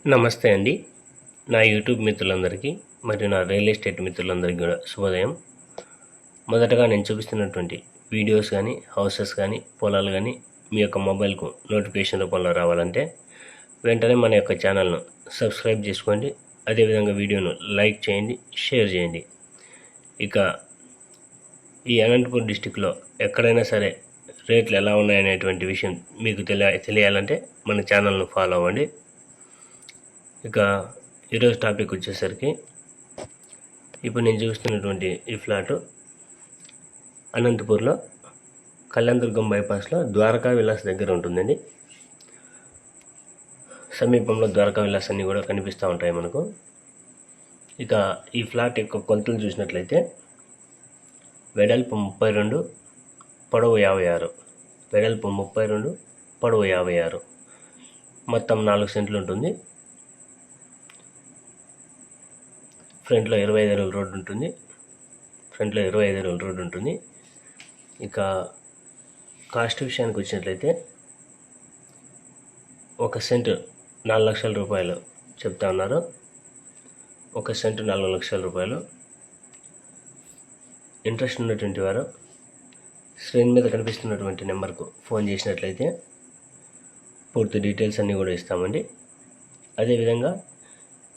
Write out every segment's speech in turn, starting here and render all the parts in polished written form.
నమస్తే అండి. నా యూట్యూబ్ మిత్రులందరికీ మరియు నా రియల్ ఎస్టేట్ మిత్రులందరికీ కూడా శుభోదయం. మొదటగా నేను చూపిస్తున్నటువంటి వీడియోస్ కానీ, హౌసెస్ కానీ, పొలాలు కానీ మీ యొక్క మొబైల్కు నోటిఫికేషన్ రూపంలో రావాలంటే వెంటనే మన యొక్క ఛానల్ను సబ్స్క్రైబ్ చేసుకోండి. అదేవిధంగా వీడియోను లైక్ చేయండి, షేర్ చేయండి. ఇక ఈ అనంతపూర్ డిస్టిక్లో ఎక్కడైనా సరే రేట్లు ఎలా ఉన్నాయనేటువంటి విషయం మీకు తెలియాలంటే మన ఛానల్ను ఫాలో అవ్వండి. ఇక ఈరోజు టాపిక్ వచ్చేసరికి ఇప్పుడు నేను చూస్తున్నటువంటి ఈ ఫ్లాటు అనంతపూర్లో కళ్యాణదుర్గం బైపాస్లో ద్వారకా విలాస్ దగ్గర ఉంటుందండి. సమీపంలో ద్వారకా విలాస్ అన్నీ కూడా కనిపిస్తూ ఉంటాయి మనకు. ఇక ఈ ఫ్లాట్ యొక్క కొలతలు చూసినట్లయితే వెడల్పు 32, పొడవు 56. వెడల్పు 32, పొడవు 56. మొత్తం 4 సెంట్లు ఉంటుంది. ఫ్రంట్లో 25 అడుగుల రోడ్డు ఉంటుంది. ఇక కాస్ట్ విషయానికి వచ్చినట్లయితే 1 సెంటు 4 లక్షల రూపాయలు చెప్తా ఉన్నారు. 1 సెంటు 4 లక్షల రూపాయలు. ఇంట్రెస్ట్ ఉన్నటువంటి వారు స్క్రీన్ మీద కనిపిస్తున్నటువంటి నెంబర్కు ఫోన్ చేసినట్లయితే పూర్తి డీటెయిల్స్ అన్నీ కూడా ఇస్తామండి. అదేవిధంగా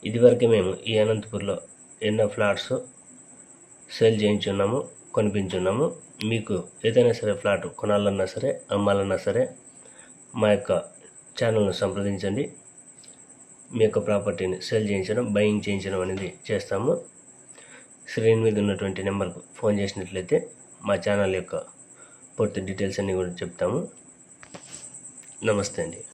ఇదివరకే మేము ఈ అనంతపూర్లో ఎన్నో ఫ్లాట్స్ సేల్ చేయించున్నాము, కొనిపించున్నాము. మీకు ఏదైనా సరే ఫ్లాట్ కొనాలన్నా సరే, అమ్మాలన్నా సరే మా యొక్క ఛానల్ను సంప్రదించండి. మీ యొక్క ప్రాపర్టీని సేల్ చేయించడం, బయింగ్ చేయించడం అనేది చేస్తాము. స్క్రీన్ మీద ఉన్నటువంటి నెంబర్కు ఫోన్ చేసినట్లయితే మా ఛానల్ యొక్క పూర్తి డీటెయిల్స్ అన్నీ కూడా చెప్తాము. నమస్తే అండి.